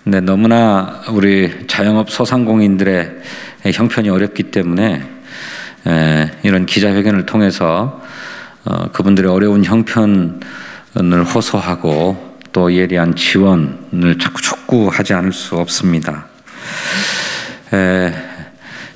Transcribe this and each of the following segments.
근데 너무나 우리 자영업 소상공인들의 형편이 어렵기 때문에 이런 기자회견을 통해서 그분들의 어려운 형편을 호소하고 또 이에 대한 지원을 자꾸 촉구하지 않을 수 없습니다.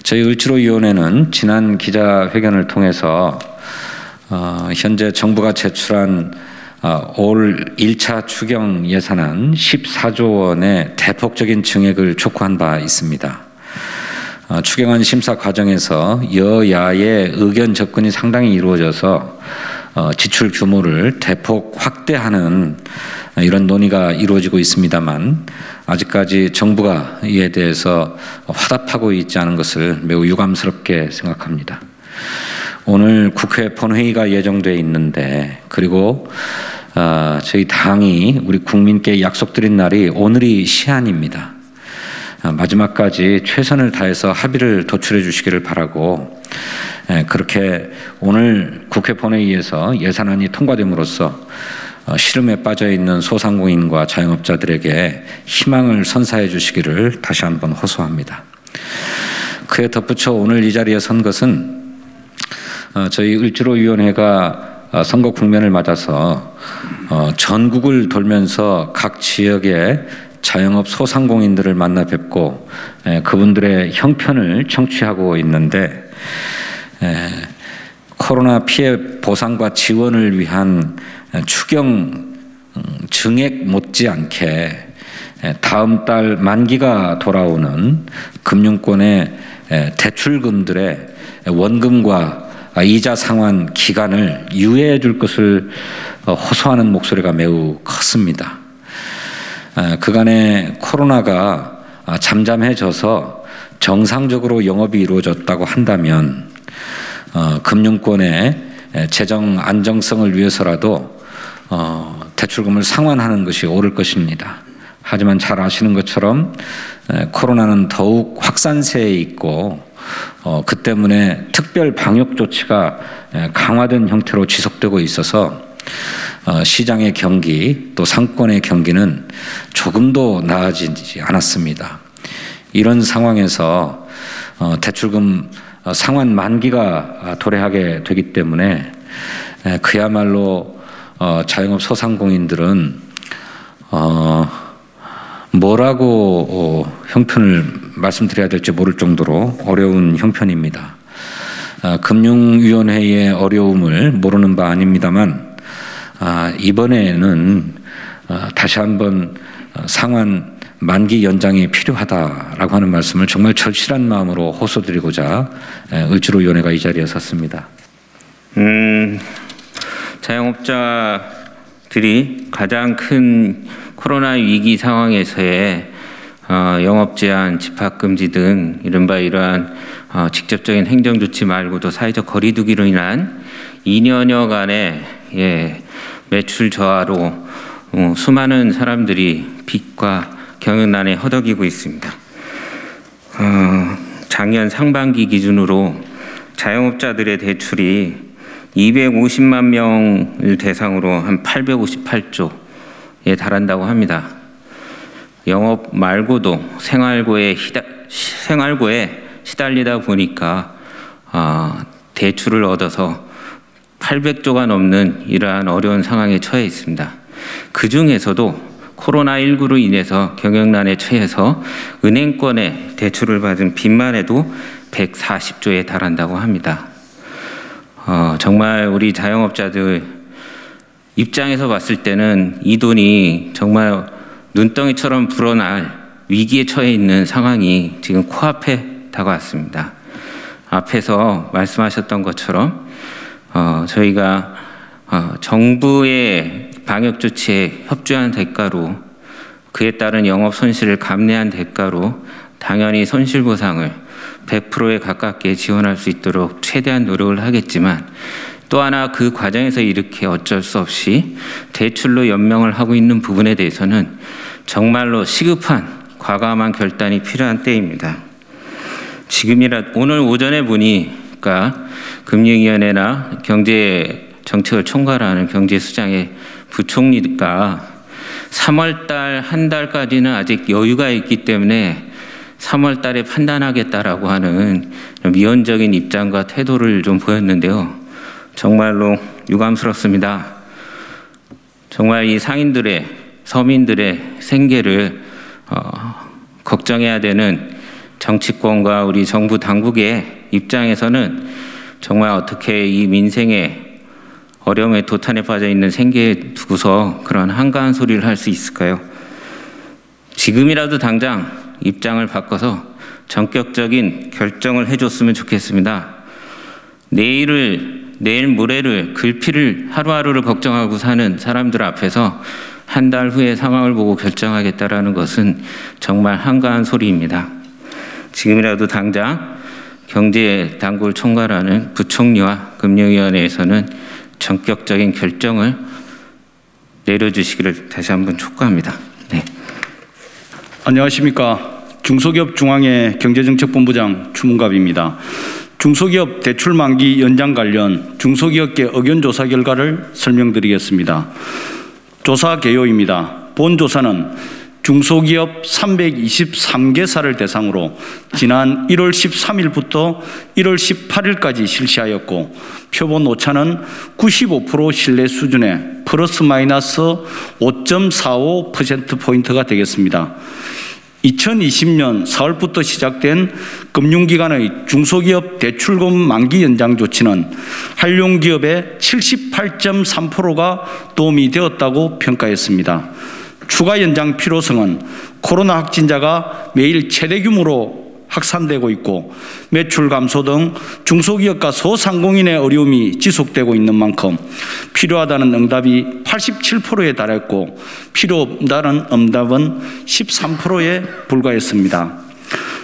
저희 을지로위원회는 지난 기자회견을 통해서 현재 정부가 제출한 올 1차 추경 예산안 14조 원의 대폭적인 증액을 촉구한 바 있습니다. 추경안 심사 과정에서 여야의 의견 접근이 상당히 이루어져서 지출 규모를 대폭 확대하는 이런 논의가 이루어지고 있습니다만 아직까지 정부가 이에 대해서 화답하고 있지 않은 것을 매우 유감스럽게 생각합니다. 오늘 국회 본회의가 예정되어 있는데 그리고 저희 당이 우리 국민께 약속드린 날이 오늘이 시한입니다. 마지막까지 최선을 다해서 합의를 도출해 주시기를 바라고 그렇게 오늘 국회 본회의에서 예산안이 통과됨으로써 시름에 빠져있는 소상공인과 자영업자들에게 희망을 선사해 주시기를 다시 한번 호소합니다. 그에 덧붙여 오늘 이 자리에 선 것은 저희 을지로위원회가 선거 국면을 맞아서 전국을 돌면서 각 지역의 자영업 소상공인들을 만나 뵙고 그분들의 형편을 청취하고 있는데 코로나 피해 보상과 지원을 위한 추경 증액 못지않게 다음 달 만기가 돌아오는 금융권의 대출금들의 원금과 이자 상환 기간을 유예해 줄 것을 호소하는 목소리가 매우 컸습니다. 그간에 코로나가 잠잠해져서 정상적으로 영업이 이루어졌다고 한다면 금융권의 재정 안정성을 위해서라도 대출금을 상환하는 것이 옳을 것입니다. 하지만 잘 아시는 것처럼 코로나는 더욱 확산세에 있고 그 때문에 특별 방역 조치가 강화된 형태로 지속되고 있어서 시장의 경기 또 상권의 경기는 조금도 나아지지 않았습니다. 이런 상황에서 대출금 상환 만기가 도래하게 되기 때문에 그야말로 자영업 소상공인들은 뭐라고 형편을 말씀드려야 될지 모를 정도로 어려운 형편입니다. 금융위원회의 어려움을 모르는 바 아닙니다만 이번에는 다시 한번 상환 만기 연장이 필요하다라고 하는 말씀을 정말 절실한 마음으로 호소드리고자 을지로위원회가 이 자리에 섰습니다. 자영업자들이 가장 큰 코로나 위기 상황에서의 영업 제한, 집합 금지 등 이른바 이러한 직접적인 행정 조치 말고도 사회적 거리두기로 인한 2년여간의 매출 저하로 수많은 사람들이 빚과 경영난에 허덕이고 있습니다. 작년 상반기 기준으로 자영업자들의 대출이 250만 명을 대상으로 한 858조에 달한다고 합니다. 영업 말고도 생활고에 시달리다 보니까 대출을 얻어서 800조가 넘는 이러한 어려운 상황에 처해 있습니다. 그 중에서도 코로나19로 인해서 경영난에 처해서 은행권에 대출을 받은 빚만 해도 140조에 달한다고 합니다. 정말 우리 자영업자들 입장에서 봤을 때는 이 돈이 정말 눈덩이처럼 불어날 위기에 처해 있는 상황이 지금 코앞에 다가왔습니다. 앞에서 말씀하셨던 것처럼 저희가 정부의 방역 조치에 협조한 대가로 그에 따른 영업 손실을 감내한 대가로 당연히 손실보상을 100%에 가깝게 지원할 수 있도록 최대한 노력을 하겠지만 또 하나 그 과정에서 이렇게 어쩔 수 없이 대출로 연명을 하고 있는 부분에 대해서는 정말로 시급한 과감한 결단이 필요한 때입니다. 오늘 오전에 보니까 금융위원회나 경제정책을 총괄하는 경제수장의 부총리가 3월 달 한 달까지는 아직 여유가 있기 때문에 3월 달에 판단하겠다라고 하는 미온적인 입장과 태도를 좀 보였는데요. 정말로 유감스럽습니다. 정말 이 상인들의, 서민들의 생계를 걱정해야 되는 정치권과 우리 정부 당국의 입장에서는 정말 어떻게 이 민생의 어려움에 도탄에 빠져 있는 생계에 두고서 그런 한가한 소리를 할 수 있을까요? 지금이라도 당장 입장을 바꿔서 전격적인 결정을 해줬으면 좋겠습니다. 내일 모레를 글피를 하루하루를 걱정하고 사는 사람들 앞에서 한 달 후에 상황을 보고 결정하겠다라는 것은 정말 한가한 소리입니다. 지금이라도 당장 경제당국을 총괄하는 부총리와 금융위원회에서는 전격적인 결정을 내려주시기를 다시 한번 촉구합니다. 네. 안녕하십니까. 중소기업 중앙회 경제정책본부장 추문갑입니다. 중소기업 대출 만기 연장 관련 중소기업계 의견 조사 결과를 설명드리겠습니다. 조사 개요입니다. 본 조사는 중소기업 323개사를 대상으로 지난 1월 13일부터 1월 18일까지 실시하였고 표본 오차는 95% 신뢰 수준의 플러스 마이너스 5.45%포인트가 되겠습니다. 2020년 4월부터 시작된 금융기관의 중소기업 대출금 만기 연장 조치는 한룡기업의 78.3%가 도움이 되었다고 평가했습니다. 추가 연장 필요성은 코로나 확진자가 매일 최대 규모로 확산되고 있고 매출 감소 등 중소기업과 소상공인의 어려움이 지속되고 있는 만큼 필요하다는 응답이 87%에 달했고 필요 없다는 응답은 13%에 불과했습니다.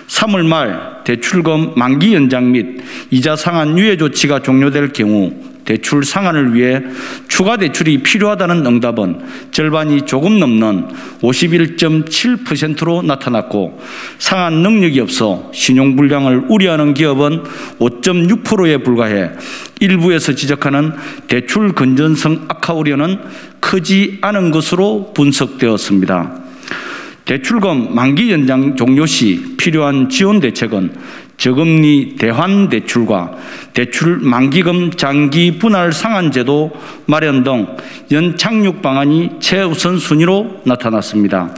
3월 말 대출금 만기 연장 및 이자 상한 유예 조치가 종료될 경우 대출 상환을 위해 추가 대출이 필요하다는 응답은 절반이 조금 넘는 51.7%로 나타났고 상환 능력이 없어 신용불량을 우려하는 기업은 5.6%에 불과해 일부에서 지적하는 대출 건전성 악화 우려는 크지 않은 것으로 분석되었습니다. 대출금 만기 연장 종료 시 필요한 지원 대책은 저금리 대환 대출과 대출 만기금 장기 분할 상환 제도 마련 등 연착륙 방안이 최우선 순위로 나타났습니다.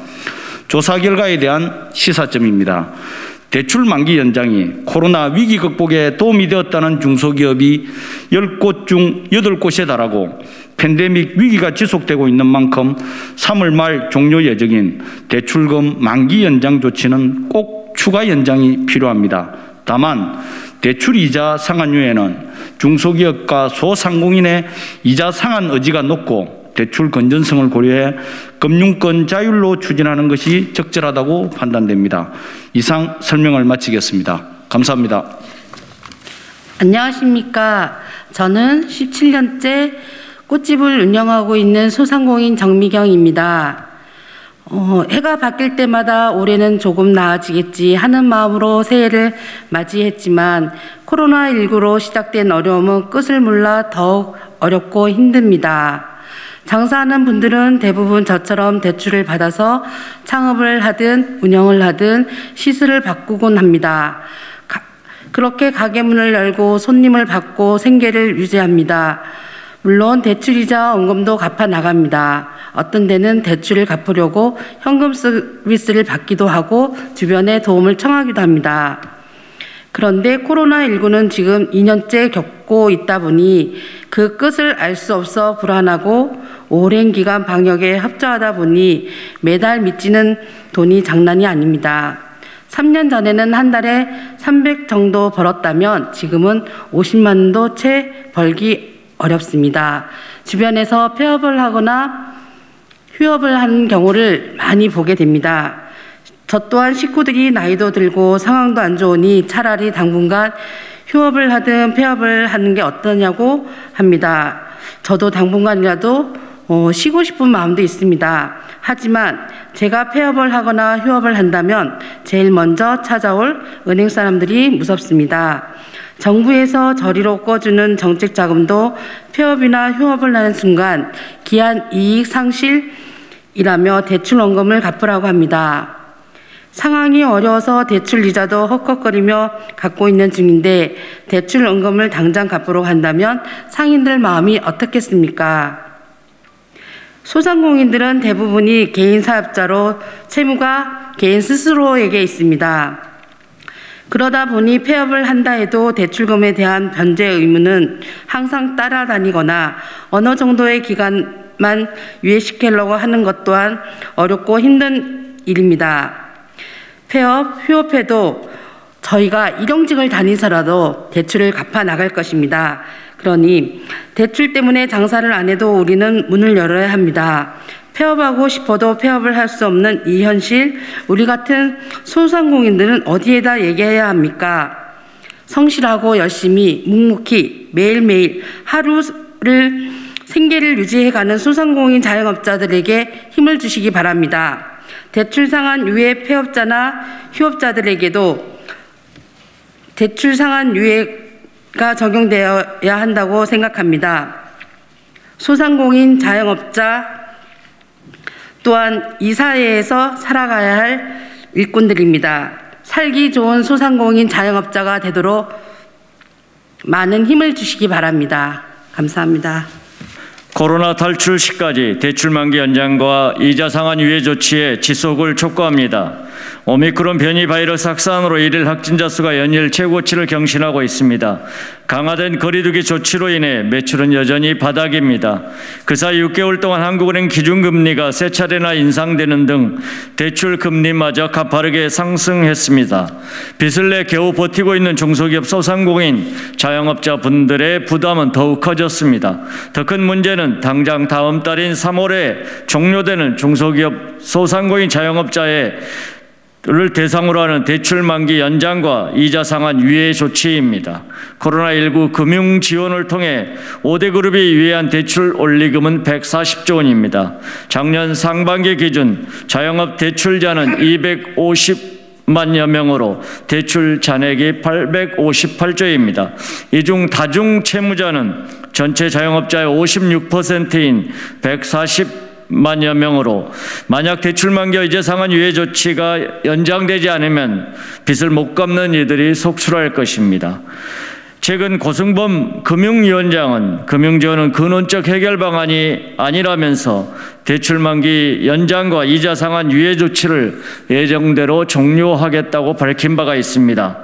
조사 결과에 대한 시사점입니다. 대출 만기 연장이 코로나 위기 극복에 도움이 되었다는 중소기업이 10곳 중 8곳에 달하고 팬데믹 위기가 지속되고 있는 만큼 3월 말 종료 예정인 대출금 만기 연장 조치는 꼭 추가 연장이 필요합니다. 다만 대출 이자 상환율에는 중소기업과 소상공인의 이자 상환 의지가 높고 대출 건전성을 고려해 금융권 자율로 추진하는 것이 적절하다고 판단됩니다. 이상 설명을 마치겠습니다. 감사합니다. 안녕하십니까. 저는 17년째 꽃집을 운영하고 있는 소상공인 정미경입니다. 해가 바뀔 때마다 올해는 조금 나아지겠지 하는 마음으로 새해를 맞이했지만 코로나19로 시작된 어려움은 끝을 몰라 더욱 어렵고 힘듭니다. 장사하는 분들은 대부분 저처럼 대출을 받아서 창업을 하든 운영을 하든 시설을 바꾸곤 합니다. 그렇게 가게 문을 열고 손님을 받고 생계를 유지합니다. 물론 대출이자 원금도 갚아 나갑니다. 어떤 데는 대출을 갚으려고 현금 서비스를 받기도 하고 주변에 도움을 청하기도 합니다. 그런데 코로나19는 지금 2년째 겪고 있다 보니 그 끝을 알 수 없어 불안하고 오랜 기간 방역에 협조하다 보니 매달 미치는 돈이 장난이 아닙니다. 3년 전에는 한 달에 300 정도 벌었다면 지금은 50만 원도 채 벌기 어렵습니다. 주변에서 폐업을 하거나 휴업을 하는 경우를 많이 보게 됩니다. 저 또한 식구들이 나이도 들고 상황도 안 좋으니 차라리 당분간 휴업을 하든 폐업을 하는 게 어떠냐고 합니다. 저도 당분간이라도 쉬고 싶은 마음도 있습니다. 하지만 제가 폐업을 하거나 휴업을 한다면 제일 먼저 찾아올 은행 사람들이 무섭습니다. 정부에서 저리로 꿔주는 정책 자금도 폐업이나 휴업을 하는 순간 기한 이익 상실 이라며 대출 원금을 갚으라고 합니다. 상황이 어려워서 대출 이자도 헉헉거리며 갚고 있는 중인데 대출 원금을 당장 갚으러 간다면 상인들 마음이 어떻겠습니까? 소상공인들은 대부분이 개인 사업자로 채무가 개인 스스로에게 있습니다. 그러다 보니 폐업을 한다 해도 대출금에 대한 변제 의무는 항상 따라다니거나 어느 정도의 기간만 유예시키려고 하는 것 또한 어렵고 힘든 일입니다. 폐업, 휴업해도 저희가 일용직을 다니서라도 대출을 갚아 나갈 것입니다. 그러니 대출 때문에 장사를 안 해도 우리는 문을 열어야 합니다. 폐업하고 싶어도 폐업을 할 수 없는 이 현실, 우리 같은 소상공인들은 어디에다 얘기해야 합니까? 성실하고 열심히 묵묵히 매일매일 하루를 생계를 유지해가는 소상공인 자영업자들에게 힘을 주시기 바랍니다. 대출 상한 유예 폐업자나 휴업자들에게도 대출 상한 유예가 적용되어야 한다고 생각합니다. 소상공인 자영업자 또한 이 사회에서 살아가야 할 일꾼들입니다. 살기 좋은 소상공인 자영업자가 되도록 많은 힘을 주시기 바랍니다. 감사합니다. 코로나 탈출 시까지 대출 만기 연장과 이자 상환 유예 조치의 지속을 촉구합니다. 오미크론 변이 바이러스 확산으로 일일 확진자 수가 연일 최고치를 경신하고 있습니다. 강화된 거리두기 조치로 인해 매출은 여전히 바닥입니다. 그 사이 6개월 동안 한국은행 기준금리가 세 차례나 인상되는 등 대출 금리마저 가파르게 상승했습니다. 빚을 내 겨우 버티고 있는 중소기업 소상공인 자영업자 분들의 부담은 더욱 커졌습니다. 더 큰 문제는 당장 다음 달인 3월에 종료되는 중소기업 소상공인 자영업자의 를 대상으로 하는 대출 만기 연장과 이자 상환 유예 조치입니다. 코로나19 금융 지원을 통해 5대 그룹이 유예한 대출 원리금은 140조 원입니다. 작년 상반기 기준 자영업 대출자는 250만여 명으로 대출 잔액이 858조입니다. 이 중 다중 채무자는 전체 자영업자의 56%인 140만여 명으로 만약 대출 만기와 이자 상환 유예 조치가 연장되지 않으면 빚을 못 갚는 이들이 속출할 것입니다. 최근 고승범 금융위원장은 금융지원은 근원적 해결 방안이 아니라면서 대출 만기 연장과 이자 상환 유예 조치를 예정대로 종료하겠다고 밝힌 바가 있습니다.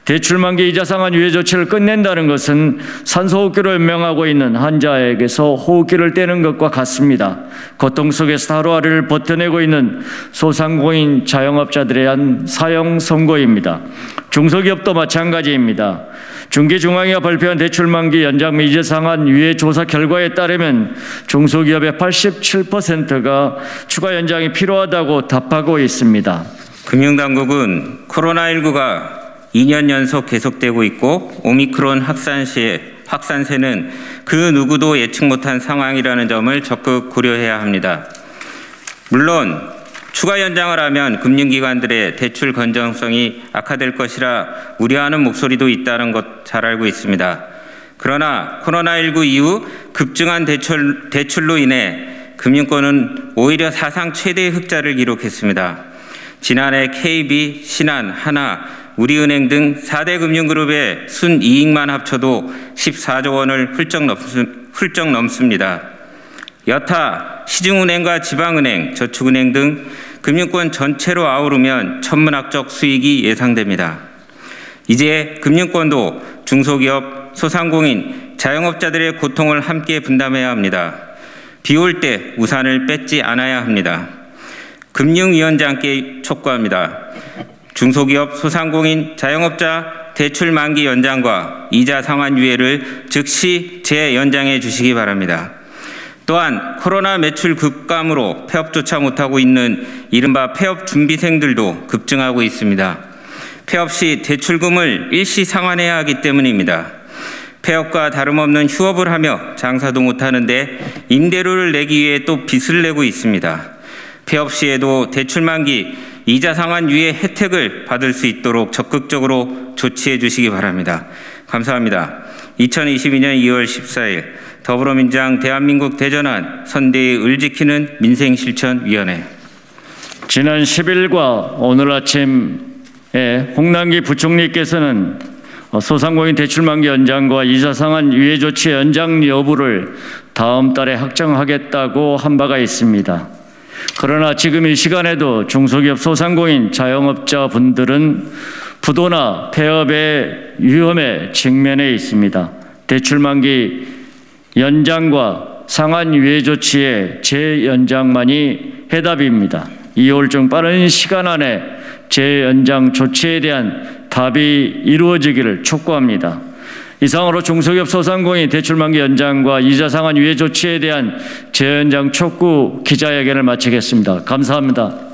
대출 만기 이자 상환 유예 조치를 끝낸다는 것은 산소호흡기로 연명하고 있는 환자에게서 호흡기를 떼는 것과 같습니다. 고통 속에서 하루하루를 버텨내고 있는 소상공인 자영업자들에 대한 사형 선고입니다. 중소기업도 마찬가지입니다. 중기중앙위가 발표한 대출 만기 연장 및 이자 상환 유예 조사 결과에 따르면 중소기업의 87%가 추가 연장이 필요하다고 답하고 있습니다. 금융당국은 코로나19가 2년 연속 계속되고 있고 오미크론 확산세는 그 누구도 예측 못한 상황이라는 점을 적극 고려해야 합니다. 물론 추가 연장을 하면 금융기관들의 대출 건전성이 악화될 것이라 우려하는 목소리도 있다는 것 잘 알고 있습니다. 그러나 코로나19 이후 급증한 대출로 인해 금융권은 오히려 사상 최대의 흑자를 기록했습니다. 지난해 KB, 신한, 하나, 우리은행 등 4대 금융그룹의 순이익만 합쳐도 14조 원을 훌쩍 넘습니다. 여타 시중은행과 지방은행, 저축은행 등 금융권 전체로 아우르면 천문학적 수익이 예상됩니다. 이제 금융권도 중소기업, 소상공인, 자영업자들의 고통을 함께 분담해야 합니다. 비 올 때 우산을 뺏지 않아야 합니다. 금융위원장께 촉구합니다. 중소기업, 소상공인, 자영업자 대출 만기 연장과 이자 상환 유예를 즉시 재연장해 주시기 바랍니다. 또한 코로나 매출 급감으로 폐업조차 못하고 있는 이른바 폐업 준비생들도 급증하고 있습니다. 폐업 시 대출금을 일시 상환해야 하기 때문입니다. 폐업과 다름없는 휴업을 하며 장사도 못하는데 임대료를 내기 위해 또 빚을 내고 있습니다. 폐업 시에도 대출 만기, 이자 상환 유예 혜택을 받을 수 있도록 적극적으로 조치해 주시기 바랍니다. 감사합니다. 2022년 2월 14일 더불어민주당 대한민국 대전환 선대의 을 지키는 민생실천위원회. 지난 10일과 오늘 아침에 홍남기 부총리께서는 소상공인 대출만기 연장과 이자 상환 유예 조치 연장 여부를 다음 달에 확정하겠다고 한 바가 있습니다. 그러나 지금 이 시간에도 중소기업 소상공인 자영업자분들은 부도나 폐업의 위험에 직면해 있습니다. 대출만기 연장과 상환 유예 조치의 재연장만이 해답입니다. 2월 중 빠른 시간 안에 재연장 조치에 대한 답이 이루어지기를 촉구합니다. 이상으로 중소기업 소상공인 대출만기 연장과 이자 상환 유예 조치에 대한 재연장 촉구 기자회견을 마치겠습니다. 감사합니다.